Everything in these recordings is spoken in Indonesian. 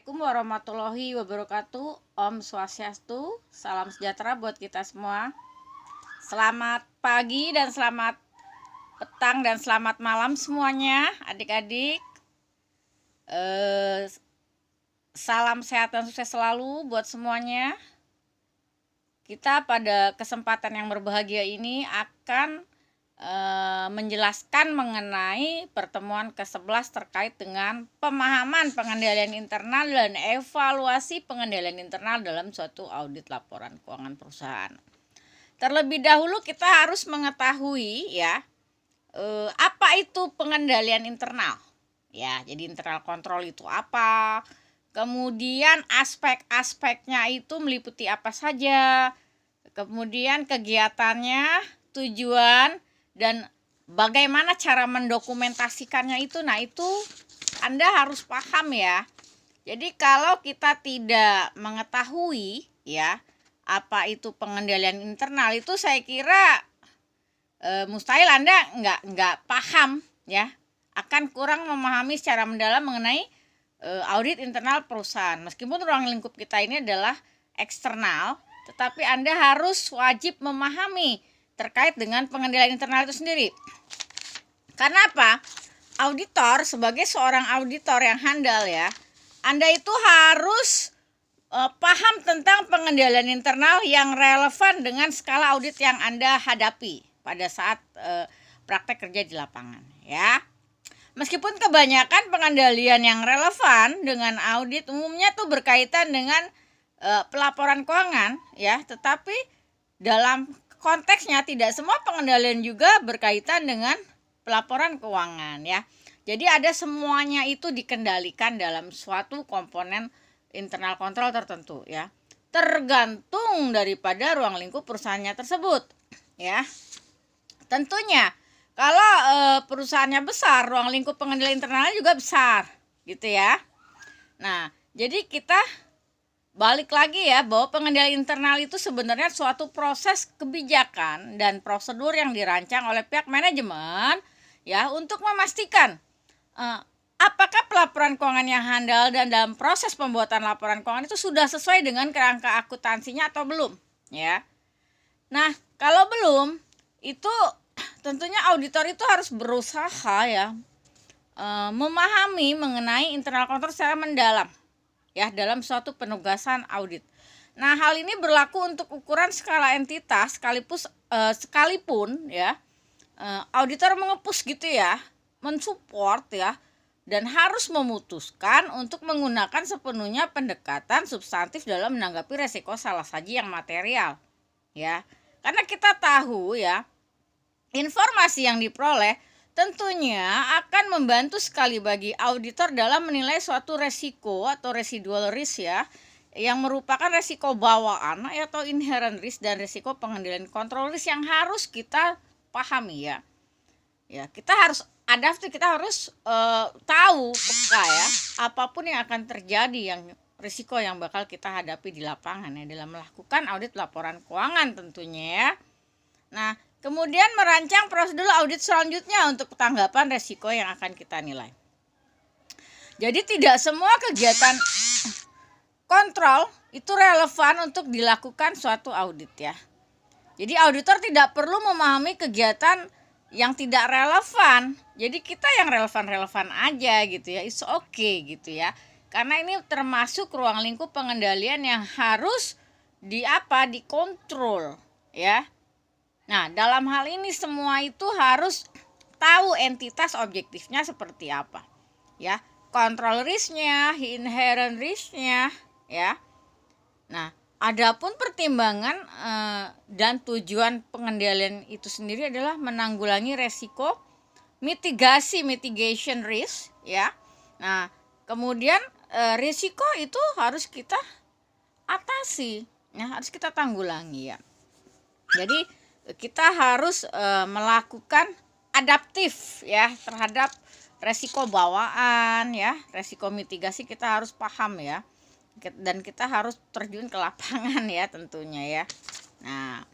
Assalamualaikum warahmatullahi wabarakatuh. Om Swastiastu. Salam sejahtera buat kita semua. Selamat pagi dan selamat petang dan selamat malam semuanya, adik-adik. Salam sehat dan sukses selalu buat semuanya. Kita pada kesempatan yang berbahagia ini akan menjelaskan mengenai pertemuan ke-11 terkait dengan pemahaman pengendalian internal dan evaluasi pengendalian internal dalam suatu audit laporan keuangan perusahaan. Terlebih dahulu kita harus mengetahui ya, apa itu pengendalian internal. Ya, jadi internal control itu apa? Kemudian aspek-aspeknya itu meliputi apa saja? Kemudian kegiatannya, tujuan, dan bagaimana cara mendokumentasikannya itu. Nah, itu Anda harus paham ya. Jadi kalau kita tidak mengetahui ya apa itu pengendalian internal, itu saya kira mustahil Anda nggak paham ya, akan kurang memahami secara mendalam mengenai audit internal perusahaan. Meskipun ruang lingkup kita ini adalah eksternal, tetapi Anda harus wajib memahami terkait dengan pengendalian internal itu sendiri. Karena apa? Auditor, sebagai seorang auditor yang handal ya, Anda itu harus paham tentang pengendalian internal yang relevan dengan skala audit yang Anda hadapi pada saat praktek kerja di lapangan ya. Meskipun kebanyakan pengendalian yang relevan dengan audit umumnya tuh berkaitan dengan pelaporan keuangan ya, tetapi dalam konteksnya tidak semua pengendalian juga berkaitan dengan pelaporan keuangan ya. Jadi ada semuanya itu dikendalikan dalam suatu komponen internal kontrol tertentu ya. Tergantung daripada ruang lingkup perusahaannya tersebut ya. Tentunya kalau perusahaannya besar, ruang lingkup pengendalian internalnya juga besar gitu ya. Nah, jadi kita balik lagi ya, bahwa pengendalian internal itu sebenarnya suatu proses kebijakan dan prosedur yang dirancang oleh pihak manajemen ya untuk memastikan apakah pelaporan keuangan yang handal dan dalam proses pembuatan laporan keuangan itu sudah sesuai dengan kerangka akuntansinya atau belum ya. Nah, kalau belum, itu tentunya auditor itu harus berusaha ya memahami mengenai internal control secara mendalam ya dalam suatu penugasan audit. Nah, hal ini berlaku untuk ukuran skala entitas sekalipun ya auditor mengepus gitu ya, mensupport ya, dan harus memutuskan untuk menggunakan sepenuhnya pendekatan substantif dalam menanggapi resiko salah saji yang material ya. Karena kita tahu ya, informasi yang diperoleh tentunya akan membantu sekali bagi auditor dalam menilai suatu resiko atau residual risk ya, yang merupakan resiko bawaan atau inherent risk dan resiko pengendalian kontrol risk yang harus kita pahami ya. Ya, kita harus adaptif, kita harus tahu peka ya, apapun yang akan terjadi, yang risiko yang bakal kita hadapi di lapangan ya dalam melakukan audit laporan keuangan tentunya ya. Nah, kemudian merancang prosedur audit selanjutnya untuk tanggapan resiko yang akan kita nilai. Jadi tidak semua kegiatan kontrol itu relevan untuk dilakukan suatu audit ya. Jadi auditor tidak perlu memahami kegiatan yang tidak relevan. Jadi kita yang relevan-relevan aja gitu ya. It's okay gitu ya. Karena ini termasuk ruang lingkup pengendalian yang harus dikontrol ya. Nah, dalam hal ini semua itu harus tahu entitas objektifnya seperti apa ya, control risk-nya, inherent risk-nya ya. Nah, adapun pertimbangan dan tujuan pengendalian itu sendiri adalah menanggulangi resiko, mitigation risk ya. Nah, kemudian risiko itu harus kita atasi ya, harus kita tanggulangi ya. Jadi kita harus melakukan adaptif ya terhadap resiko bawaan ya, resiko mitigasi kita harus paham ya, dan kita harus terjun ke lapangan ya tentunya ya. Nah,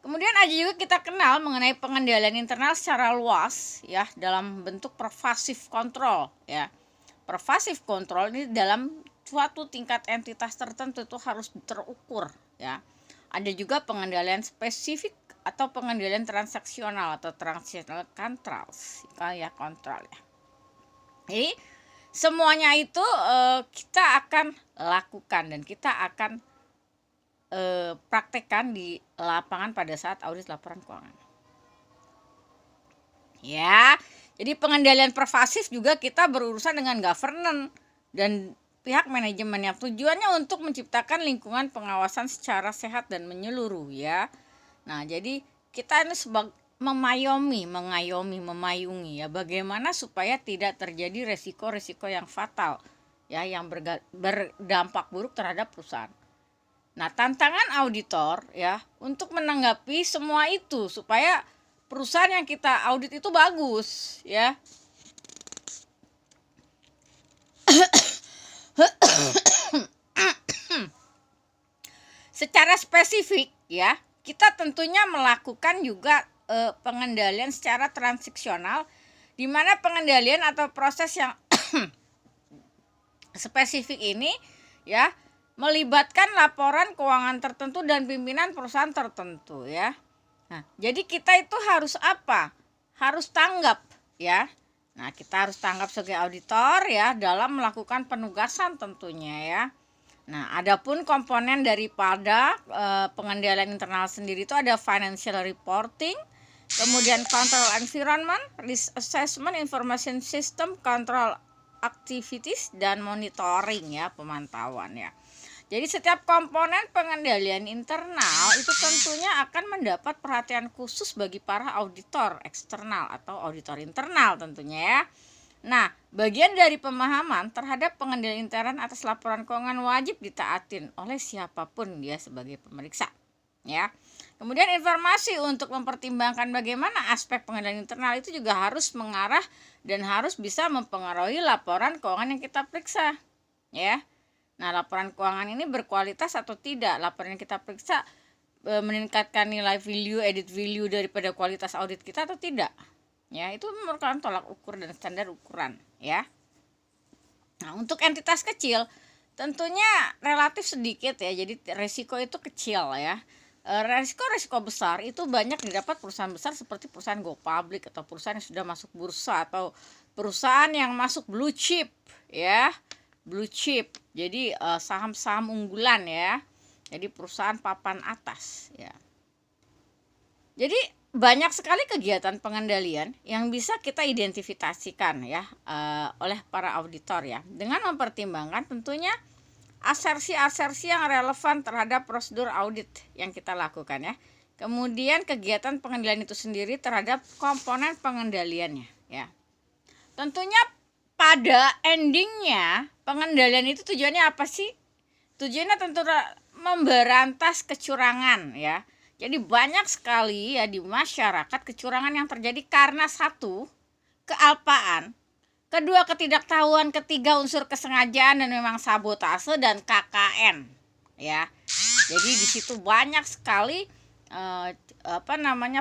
kemudian aja juga kita kenal mengenai pengendalian internal secara luas ya dalam bentuk pervasive control ya. Pervasive control ini dalam suatu tingkat entitas tertentu itu harus terukur ya. Ada juga pengendalian spesifik atau pengendalian transaksional atau transactional controls ya, kontrol ya. Jadi semuanya itu kita akan lakukan dan kita akan praktekkan di lapangan pada saat audit laporan keuangan. Ya, jadi pengendalian pervasif juga kita berurusan dengan governance dan pihak manajemen yang tujuannya untuk menciptakan lingkungan pengawasan secara sehat dan menyeluruh ya. Nah, jadi kita ini sebagai memayungi ya bagaimana supaya tidak terjadi resiko-resiko yang fatal ya yang berdampak buruk terhadap perusahaan. Nah, tantangan auditor ya untuk menanggapi semua itu supaya perusahaan yang kita audit itu bagus ya. Secara spesifik ya, kita tentunya melakukan juga pengendalian secara transaksional, di mana pengendalian atau proses yang spesifik ini ya melibatkan laporan keuangan tertentu dan pimpinan perusahaan tertentu ya. Nah, jadi kita itu harus apa? Harus tanggap ya. Nah, kita harus tanggap sebagai auditor ya dalam melakukan penugasan tentunya ya. Nah, adapun komponen daripada pengendalian internal sendiri itu ada financial reporting, kemudian control environment, risk assessment, information system, control activities, dan monitoring ya, pemantauan ya. Jadi setiap komponen pengendalian internal itu tentunya akan mendapat perhatian khusus bagi para auditor eksternal atau auditor internal tentunya ya. Nah, bagian dari pemahaman terhadap pengendalian intern atas laporan keuangan wajib ditaatin oleh siapapun dia sebagai pemeriksa ya. Kemudian informasi untuk mempertimbangkan bagaimana aspek pengendalian internal itu juga harus mengarah dan harus bisa mempengaruhi laporan keuangan yang kita periksa ya. Nah, laporan keuangan ini berkualitas atau tidak? Laporan yang kita periksa meningkatkan nilai value, added value daripada kualitas audit kita atau tidak? Ya, itu merupakan tolak ukur dan standar ukuran, ya. Nah, untuk entitas kecil tentunya relatif sedikit ya. Jadi resiko itu kecil ya. Resiko besar itu banyak didapat perusahaan besar seperti perusahaan go public atau perusahaan yang sudah masuk bursa atau perusahaan yang masuk blue chip ya. Blue chip, jadi saham-saham unggulan ya, jadi perusahaan papan atas ya. Jadi banyak sekali kegiatan pengendalian yang bisa kita identifikasikan ya oleh para auditor ya, dengan mempertimbangkan tentunya asersi-asersi yang relevan terhadap prosedur audit yang kita lakukan ya. Kemudian kegiatan pengendalian itu sendiri terhadap komponen pengendaliannya ya. Tentunya pada endingnya pengendalian itu tujuannya apa sih? Tujuannya tentu memberantas kecurangan ya. Jadi banyak sekali ya di masyarakat kecurangan yang terjadi karena satu, kealpaan, kedua ketidaktahuan, ketiga unsur kesengajaan dan memang sabotase dan KKN ya. Jadi di situ banyak sekali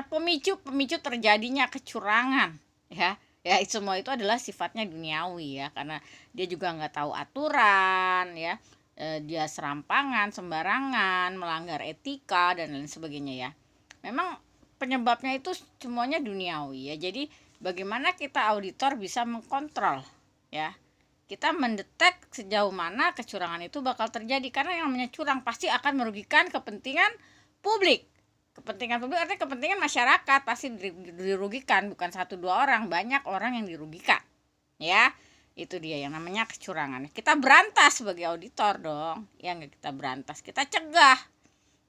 pemicu terjadinya kecurangan ya. Ya, semua itu adalah sifatnya duniawi ya, karena dia juga nggak tahu aturan ya, dia serampangan, sembarangan, melanggar etika dan lain sebagainya ya. Memang penyebabnya itu semuanya duniawi ya. Jadi bagaimana kita auditor bisa mengkontrol ya, kita mendetek sejauh mana kecurangan itu bakal terjadi, karena yang namanya curang pasti akan merugikan kepentingan publik. Kepentingan publik artinya kepentingan masyarakat pasti dirugikan, bukan 1-2 orang, banyak orang yang dirugikan ya. Itu dia yang namanya kecurangan. Kita berantas sebagai auditor dong ya, nggak kita berantas, kita cegah.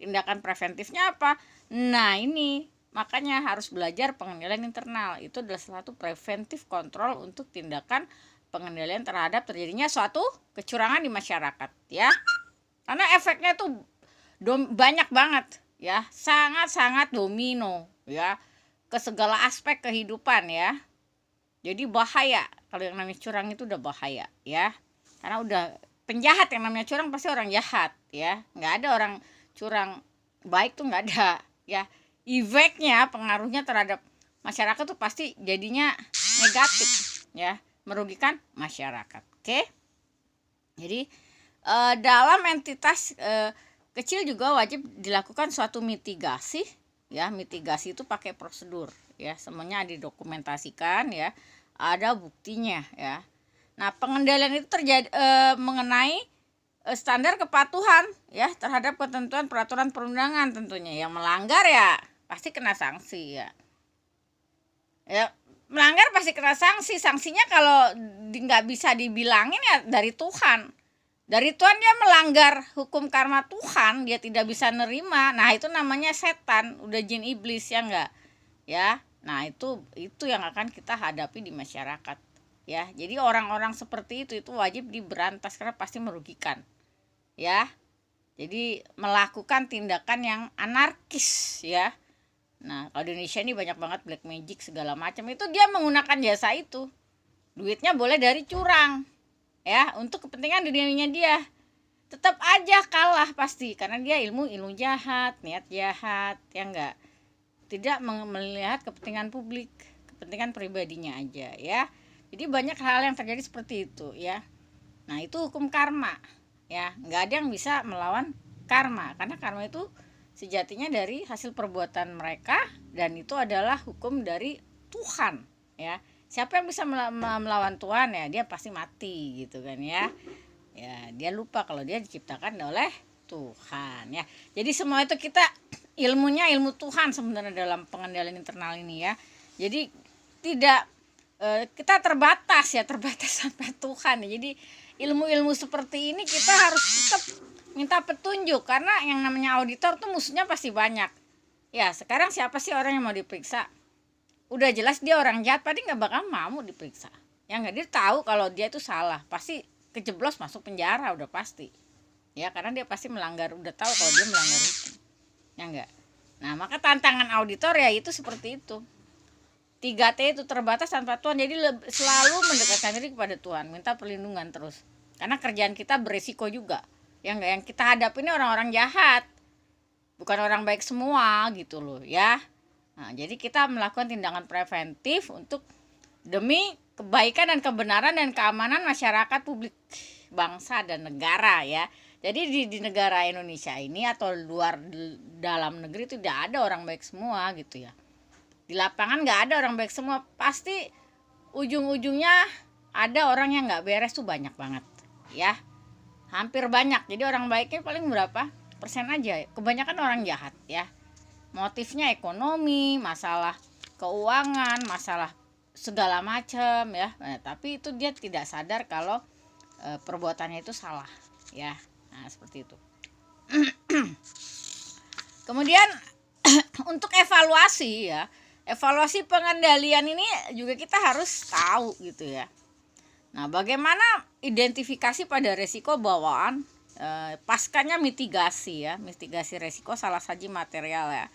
Tindakan preventifnya apa? Nah, ini makanya harus belajar pengendalian internal. Itu adalah satu preventif kontrol untuk tindakan pengendalian terhadap terjadinya suatu kecurangan di masyarakat ya. Karena efeknya itu banyak banget ya, sangat-sangat domino ya ke segala aspek kehidupan ya. Jadi bahaya, kalau yang namanya curang itu udah bahaya ya, karena udah penjahat. Yang namanya curang pasti orang jahat ya, nggak ada orang curang baik tuh, nggak ada ya. Efeknya, pengaruhnya terhadap masyarakat tuh pasti jadinya negatif ya, merugikan masyarakat. Oke, jadi Dalam entitas kecil juga wajib dilakukan suatu mitigasi ya. Mitigasi itu pakai prosedur ya, semuanya didokumentasikan ya, ada buktinya ya. Nah, pengendalian itu terjadi mengenai standar kepatuhan ya terhadap ketentuan peraturan perundangan tentunya. Yang melanggar ya pasti kena sanksi ya. Ya, melanggar pasti kena sanksi. Sanksinya kalau nggak bisa dibilangin ya dari Tuhan. Dari Tuhan dia melanggar hukum karma Tuhan, dia tidak bisa nerima. Nah, itu namanya setan, udah jin iblis ya enggak? Ya. Nah, itu yang akan kita hadapi di masyarakat. Ya, jadi orang-orang seperti itu wajib diberantas karena pasti merugikan. Ya. Jadi melakukan tindakan yang anarkis ya. Nah, kalau di Indonesia ini banyak banget black magic segala macam, itu dia menggunakan jasa itu. Duitnya boleh dari curang. Ya, untuk kepentingan dirinya dia. Tetap aja kalah pasti karena dia ilmu jahat, niat jahat, ya enggak. Tidak melihat kepentingan publik, kepentingan pribadinya aja ya. Jadi banyak hal yang terjadi seperti itu ya. Nah, itu hukum karma ya. Enggak ada yang bisa melawan karma karena karma itu sejatinya dari hasil perbuatan mereka dan itu adalah hukum dari Tuhan ya. Siapa yang bisa melawan Tuhan ya dia pasti mati gitu kan ya. Ya, dia lupa kalau dia diciptakan oleh Tuhan ya. Jadi semua itu kita ilmunya ilmu Tuhan sebenarnya dalam pengendalian internal ini ya. Jadi tidak kita terbatas sampai Tuhan ya. Jadi ilmu-ilmu seperti ini kita harus tetap minta petunjuk karena yang namanya auditor tuh musuhnya pasti banyak. Ya, sekarang siapa sih orang yang mau diperiksa? Udah jelas dia orang jahat, pasti nggak bakal mau diperiksa. Ya nggak, dia tahu kalau dia itu salah, pasti kejeblos masuk penjara udah pasti. Ya, karena dia pasti melanggar, udah tahu kalau dia melanggar hukum. Ya nggak. Nah, maka tantangan auditor ya itu seperti itu. 3T itu terbatas tanpa Tuhan. Jadi selalu mendekatkan diri kepada Tuhan, minta perlindungan terus. Karena kerjaan kita beresiko juga. Ya nggak, yang kita hadapi ini orang-orang jahat. Bukan orang baik semua gitu loh ya. Nah, jadi kita melakukan tindakan preventif untuk demi kebaikan dan kebenaran dan keamanan masyarakat, publik, bangsa dan negara ya. Jadi di negara Indonesia ini atau dalam negeri itu tidak ada orang baik semua gitu ya. Di lapangan nggak ada orang baik semua, pasti ujung-ujungnya ada orang yang nggak beres tuh banyak banget ya, hampir banyak. Jadi orang baiknya paling berapa persen aja, kebanyakan orang jahat ya. Motifnya ekonomi, masalah keuangan, masalah segala macam ya. Nah, tapi itu dia tidak sadar kalau perbuatannya itu salah ya. Nah, seperti itu. Kemudian untuk evaluasi ya, evaluasi pengendalian ini juga kita harus tahu gitu ya. Nah, bagaimana identifikasi pada resiko bawaan, paskanya mitigasi ya, mitigasi resiko salah saji material ya.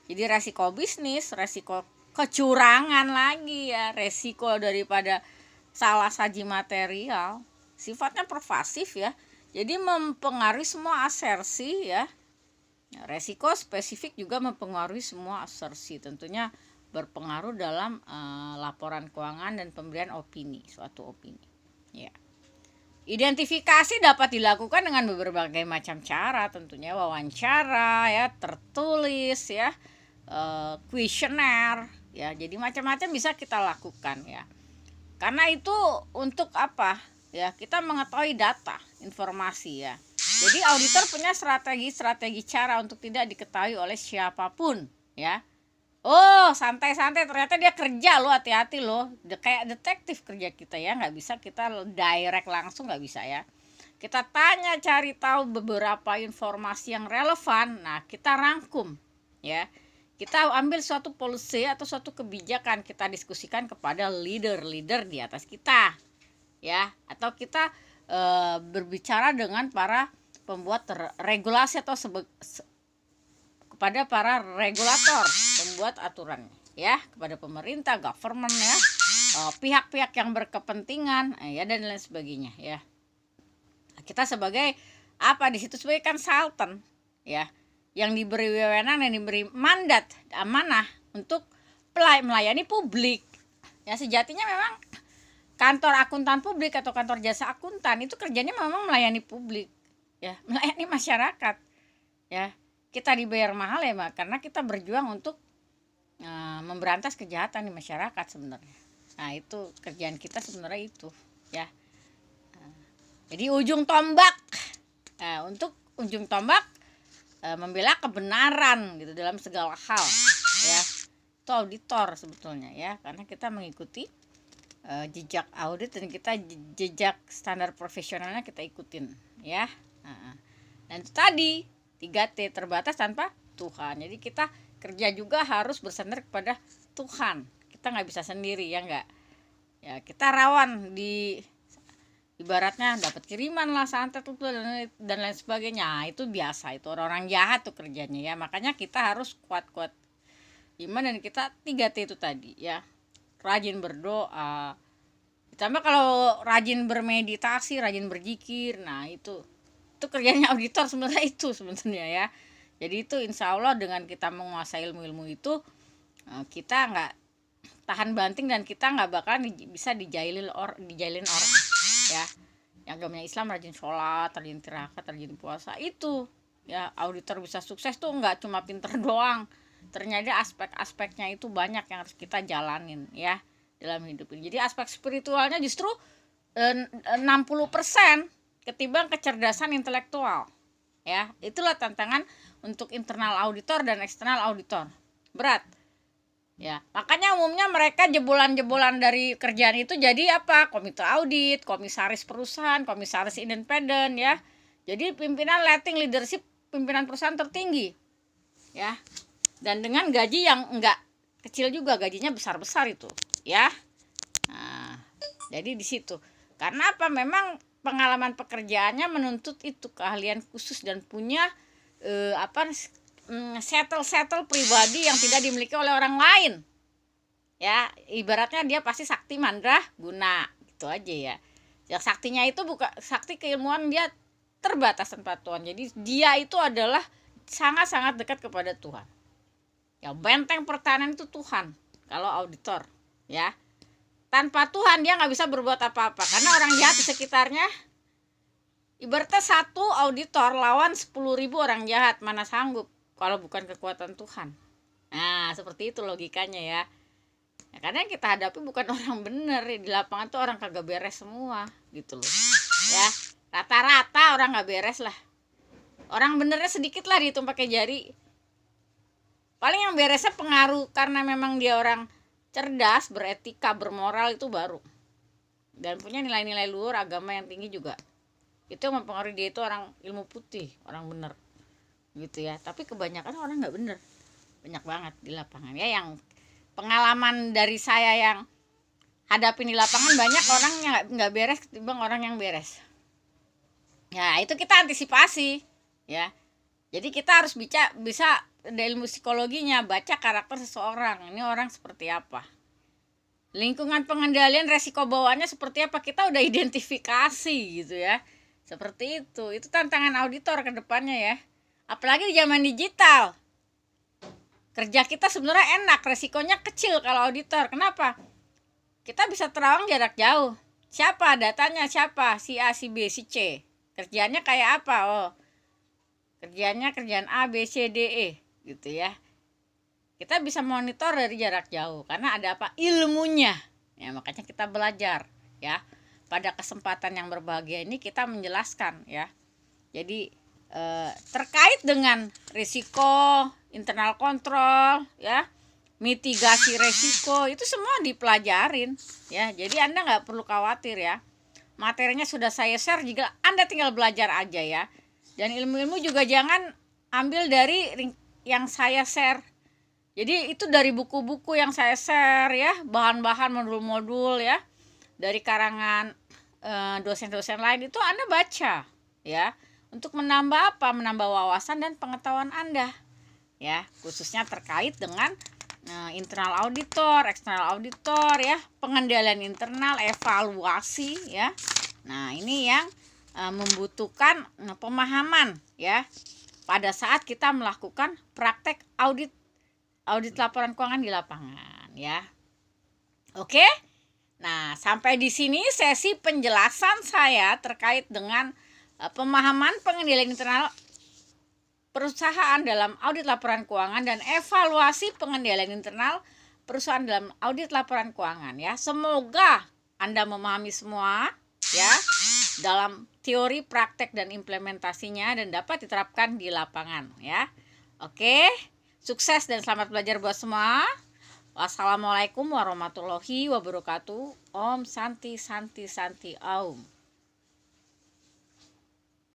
Jadi resiko bisnis, resiko kecurangan lagi ya, resiko daripada salah saji material, sifatnya pervasif ya. Jadi mempengaruhi semua asersi ya. Resiko spesifik juga mempengaruhi semua asersi, tentunya berpengaruh dalam laporan keuangan dan pemberian opini, suatu opini. Ya. Identifikasi dapat dilakukan dengan berbagai macam cara, tentunya wawancara ya, tertulis ya, kuesioner ya. Jadi macam-macam bisa kita lakukan ya. Karena itu untuk apa? Ya, kita mengetahui data, informasi ya. Jadi auditor punya strategi cara untuk tidak diketahui oleh siapapun ya. Oh, santai-santai, ternyata dia kerja loh, hati-hati loh. Kayak detektif kerja kita ya, nggak bisa kita direct langsung, nggak bisa ya. Kita tanya, cari tahu beberapa informasi yang relevan. Nah, kita rangkum ya. Kita ambil suatu policy atau suatu kebijakan, kita diskusikan kepada leader di atas kita ya. Atau kita berbicara dengan para pembuat regulasi atau kepada para regulator, pembuat aturan ya, kepada pemerintah, government ya, pihak-pihak yang berkepentingan ya, dan lain sebagainya ya. Kita sebagai apa di situ, sebagai konsultan ya, yang diberi wewenang dan diberi mandat amanah untuk melayani publik ya. Sejatinya memang kantor akuntan publik atau kantor jasa akuntan itu kerjanya memang melayani publik ya, melayani masyarakat. Ya, kita dibayar mahal ya, Mbak, karena kita berjuang untuk memberantas kejahatan di masyarakat sebenarnya. Nah, itu kerjaan kita sebenarnya itu, ya. Jadi ujung tombak, untuk ujung tombak membela kebenaran gitu dalam segala hal, ya. Itu auditor sebetulnya, ya, karena kita mengikuti jejak audit dan kita jejak standar profesionalnya kita ikutin, ya. Dan itu tadi 3T, terbatas tanpa Tuhan. Jadi kita kerja juga harus bersandar kepada Tuhan. Kita nggak bisa sendiri, ya nggak. Ya, kita rawan ibaratnya dapat kiriman lah, santet dan lain sebagainya. Nah, itu biasa, itu orang-orang jahat tuh kerjanya, ya. Makanya kita harus kuat-kuat iman, dan kita 3T itu tadi, ya. Rajin berdoa. Ditambah kalau rajin bermeditasi, rajin berzikir. Nah, itu kerjanya auditor sebenarnya, itu sebenarnya, ya. Jadi itu insya Allah dengan kita menguasai ilmu-ilmu itu, kita nggak tahan banting dan kita nggak bakalan bisa dijailin orang, ya. Yang agamanya Islam rajin sholat, rajin tirakat, rajin puasa, itu ya auditor bisa sukses tuh nggak cuma pinter doang. Ternyata aspek-aspeknya itu banyak yang harus kita jalanin, ya, dalam hidup ini. Jadi aspek spiritualnya justru 60% ketimbang kecerdasan intelektual, ya. Itulah tantangan untuk internal auditor dan eksternal auditor, berat, ya. Makanya umumnya mereka jebolan-jebolan dari kerjaan itu jadi apa? Komite audit, komisaris perusahaan, komisaris independen, ya. Jadi pimpinan letting leadership, pimpinan perusahaan tertinggi, ya. Dan dengan gaji yang enggak kecil juga, gajinya besar-besar itu, ya. Nah, jadi di situ. Karena apa? Memang pengalaman pekerjaannya menuntut itu keahlian khusus dan punya settle pribadi yang tidak dimiliki oleh orang lain, ya. Ibaratnya dia pasti sakti mandrah guna, gitu aja, ya. Ya, saktinya itu bukan sakti keilmuan, dia terbatas tanpa Tuhan. Jadi dia itu adalah sangat-sangat dekat kepada Tuhan, ya. Benteng pertahanan itu Tuhan kalau auditor, ya. Tanpa Tuhan dia nggak bisa berbuat apa-apa, karena orang jahat di sekitarnya. Ibaratnya satu auditor lawan 10.000 orang jahat, mana sanggup kalau bukan kekuatan Tuhan. Nah, seperti itu logikanya, ya. Ya, karena yang kita hadapi bukan orang bener, di lapangan tuh orang kagak beres semua, gitu loh, ya. Rata-rata orang nggak beres lah. Orang benernya sedikit lah, dihitung pakai jari. Paling yang beresnya pengaruh karena memang dia orang cerdas, beretika, bermoral, itu baru. Dan punya nilai-nilai luhur agama yang tinggi juga. Itu yang mempengaruhi dia itu orang ilmu putih, orang bener, gitu, ya. Tapi kebanyakan orang nggak bener, banyak banget di lapangan, ya. Yang pengalaman dari saya yang hadapin di lapangan, banyak orang yang nggak beres ketimbang orang yang beres. Ya, itu kita antisipasi, ya. Jadi kita harus bisa ada ilmu psikologinya, baca karakter seseorang, ini orang seperti apa, lingkungan pengendalian resiko bawaannya seperti apa, kita udah identifikasi, gitu, ya. Seperti itu tantangan auditor ke depannya, ya. Apalagi di zaman digital. Kerja kita sebenarnya enak, resikonya kecil kalau auditor. Kenapa? Kita bisa terawang jarak jauh. Siapa datanya, siapa? Si A, si B, si C. Kerjaannya kayak apa? Oh, kerjaan A, B, C, D, E, gitu, ya. Kita bisa monitor dari jarak jauh karena ada apa? Ilmunya. Ya, makanya kita belajar, ya. Pada kesempatan yang berbahagia ini kita menjelaskan, ya. Jadi terkait dengan risiko, internal kontrol, ya, mitigasi resiko, itu semua dipelajarin, ya. Jadi Anda nggak perlu khawatir, ya. Materinya sudah saya share, juga Anda tinggal belajar aja, ya. Dan ilmu-ilmu juga jangan ambil dari yang saya share. Jadi itu dari buku-buku yang saya share, ya, bahan-bahan modul-modul, ya, dari karangan dosen-dosen lain, itu Anda baca, ya, untuk menambah apa? Menambah wawasan dan pengetahuan Anda, ya, khususnya terkait dengan internal auditor, eksternal auditor, ya, pengendalian internal, evaluasi, ya. Nah, ini yang membutuhkan pemahaman, ya, pada saat kita melakukan praktek audit laporan keuangan di lapangan, ya. Oke. Nah, sampai di sini sesi penjelasan saya terkait dengan pemahaman pengendalian internal perusahaan dalam audit laporan keuangan dan evaluasi pengendalian internal perusahaan dalam audit laporan keuangan ya. Semoga Anda memahami semua ya dalam teori, praktek dan implementasinya dan dapat diterapkan di lapangan ya. Oke, sukses dan selamat belajar buat semua. Wassalamualaikum warahmatullahi wabarakatuh. Om Santi Santi Santi Aum.